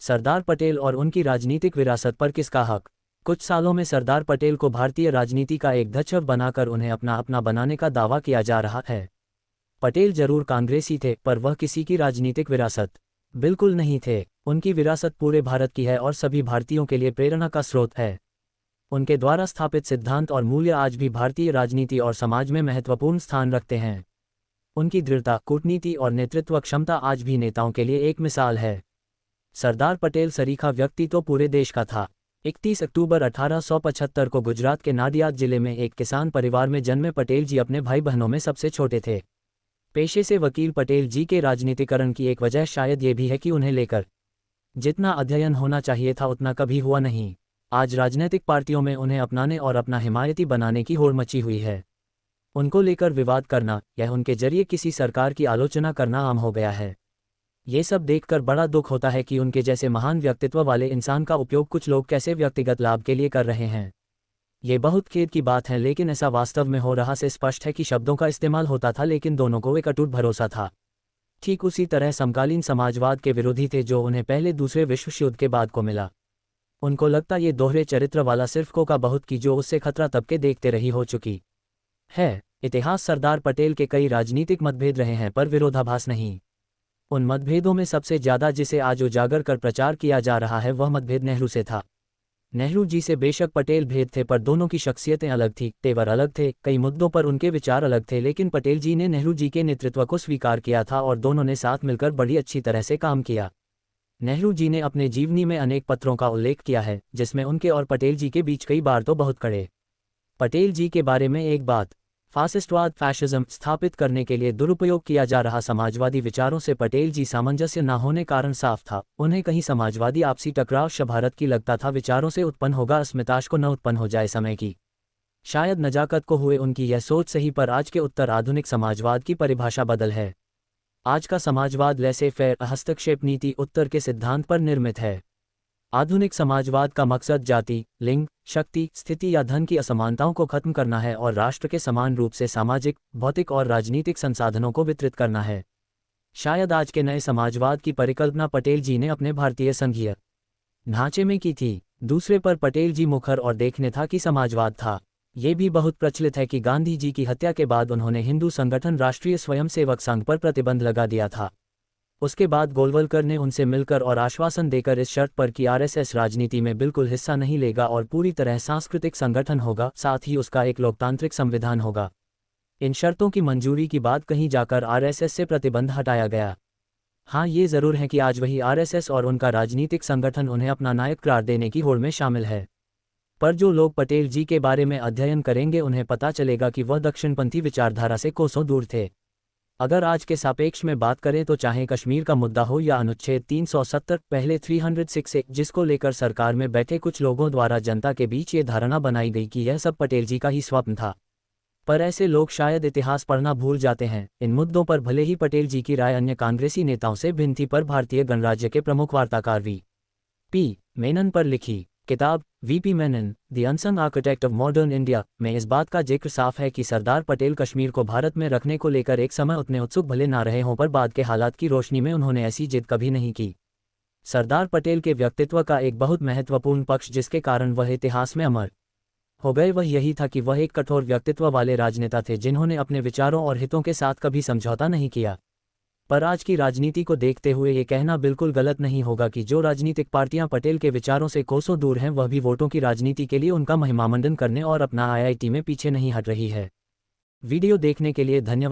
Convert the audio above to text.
सरदार पटेल और उनकी राजनीतिक विरासत पर किसका हक। कुछ सालों में सरदार पटेल को भारतीय राजनीति का एक ध्वज बनाकर उन्हें अपना बनाने का दावा किया जा रहा है। पटेल जरूर कांग्रेसी थे, पर वह किसी की राजनीतिक विरासत बिल्कुल नहीं थे। उनकी विरासत पूरे भारत की है और सभी भारतीयों के लिए प्रेरणा का स्रोत है। उनके द्वारा स्थापित सिद्धांत और मूल्य आज भी भारतीय राजनीति और समाज में महत्वपूर्ण स्थान रखते हैं। उनकी दृढ़ता, कूटनीति और नेतृत्व क्षमता आज भी नेताओं के लिए एक मिसाल है। सरदार पटेल सरीखा व्यक्ति तो पूरे देश का था। 31 अक्टूबर 1875 को गुजरात के नाडियाद जिले में एक किसान परिवार में जन्मे पटेल जी अपने भाई बहनों में सबसे छोटे थे। पेशे से वकील पटेल जी के राजनीतिकरण की एक वजह शायद ये भी है कि उन्हें लेकर जितना अध्ययन होना चाहिए था उतना कभी हुआ नहीं। आज राजनीतिक पार्टियों में उन्हें अपनाने और अपना हिमायती बनाने की होड़ मची हुई है। उनको लेकर विवाद करना या उनके जरिए किसी सरकार की आलोचना करना आम हो गया है। ये सब देखकर बड़ा दुख होता है कि उनके जैसे महान व्यक्तित्व वाले इंसान का उपयोग कुछ लोग कैसे व्यक्तिगत लाभ के लिए कर रहे हैं। ये बहुत खेद की बात है, लेकिन ऐसा वास्तव में हो रहा से स्पष्ट है कि शब्दों का इस्तेमाल होता था, लेकिन दोनों को एक अटूट भरोसा था। ठीक उसी तरह समकालीन समाजवाद के विरोधी थे जो उन्हें पहले दूसरे विश्व युद्ध के बाद को मिला। उनको लगता ये दोहरे चरित्र वाला सिर्फ कोका बहुत की जो उससे खतरा तब के देखते रही हो चुकी है। इतिहास सरदार पटेल के कई राजनीतिक मतभेद रहे हैं, पर विरोधाभास नहीं। उन मतभेदों में सबसे ज्यादा जिसे आज उजागर कर प्रचार किया जा रहा है वह मतभेद नेहरू से था। नेहरू जी से बेशक पटेल भेद थे, पर दोनों की शख्सियतें अलग थी, तेवर अलग थे, कई मुद्दों पर उनके विचार अलग थे, लेकिन पटेल जी ने नेहरू जी के नेतृत्व को स्वीकार किया था और दोनों ने साथ मिलकर बड़ी अच्छी तरह से काम किया। नेहरू जी ने अपने जीवनी में अनेक पत्रों का उल्लेख किया है, जिसमें उनके और पटेल जी के बीच कई बार तो बहुत कड़े पटेल जी के बारे में एक बात, फासिस्टवाद फैशिज्म स्थापित करने के लिए दुरुपयोग किया जा रहा समाजवादी विचारों से पटेल जी सामंजस्य न होने कारण साफ था। उन्हें कहीं समाजवादी आपसी टकराव भारत की लगता था विचारों से उत्पन्न होगा, अस्मिताश को न उत्पन्न हो जाए समय की शायद नजाकत को हुए उनकी यह सोच सही, पर आज के उत्तर आधुनिक समाजवाद की परिभाषा बदल है। आज का समाजवाद लैसे फेयर हस्तक्षेप नीति उत्तर के सिद्धांत पर निर्मित है। आधुनिक समाजवाद का मकसद जाति, लिंग, शक्ति, स्थिति या धन की असमानताओं को खत्म करना है और राष्ट्र के समान रूप से सामाजिक, भौतिक और राजनीतिक संसाधनों को वितरित करना है। शायद आज के नए समाजवाद की परिकल्पना पटेल जी ने अपने भारतीय संघीय ढांचे में की थी। दूसरे पर पटेल जी मुखर और देखने था कि समाजवाद था। ये भी बहुत प्रचलित है कि गांधी जी की हत्या के बाद उन्होंने हिंदू संगठन राष्ट्रीय स्वयंसेवक संघ पर प्रतिबंध लगा दिया था। उसके बाद गोलवलकर ने उनसे मिलकर और आश्वासन देकर इस शर्त पर कि आरएसएस राजनीति में बिल्कुल हिस्सा नहीं लेगा और पूरी तरह सांस्कृतिक संगठन होगा, साथ ही उसका एक लोकतांत्रिक संविधान होगा। इन शर्तों की मंजूरी के बाद कहीं जाकर आरएसएस से प्रतिबंध हटाया गया। हाँ, ये जरूर है कि आज वही आरएसएस और उनका राजनीतिक संगठन उन्हें अपना नायक करार देने की होड़ में शामिल है। पर जो लोग पटेल जी के बारे में अध्ययन करेंगे उन्हें पता चलेगा कि वह दक्षिणपंथी विचारधारा से कोसों दूर थे। अगर आज के सापेक्ष में बात करें तो चाहे कश्मीर का मुद्दा हो या अनुच्छेद 370 पहले 306 जिसको लेकर सरकार में बैठे कुछ लोगों द्वारा जनता के बीच ये धारणा बनाई गई कि यह सब पटेल जी का ही स्वप्न था, पर ऐसे लोग शायद इतिहास पढ़ना भूल जाते हैं। इन मुद्दों पर भले ही पटेल जी की राय अन्य कांग्रेसी नेताओं से भिन्न थी, पर भारतीय गणराज्य के प्रमुख वार्ताकार वी.पी. मेनन पर लिखी किताब VP. Menon the unsung architect of modern India में इस बात का जिक्र साफ है कि सरदार पटेल कश्मीर को भारत में रखने को लेकर एक समय उतने उत्सुक भले ना रहे हों, पर बाद के हालात की रोशनी में उन्होंने ऐसी जिद कभी नहीं की। सरदार पटेल के व्यक्तित्व का एक बहुत महत्वपूर्ण पक्ष जिसके कारण वह इतिहास में अमर हो गए वह यही था कि वह एक कठोर व्यक्तित्व वाले राजनेता थे जिन्होंने अपने विचारों और हितों के साथ कभी समझौता नहीं किया। पर आज की राजनीति को देखते हुए ये कहना बिल्कुल गलत नहीं होगा कि जो राजनीतिक पार्टियां पटेल के विचारों से कोसों दूर हैं वह भी वोटों की राजनीति के लिए उनका महिमामंडन करने और अपना आईआईटी में पीछे नहीं हट रही है। वीडियो देखने के लिए धन्यवाद।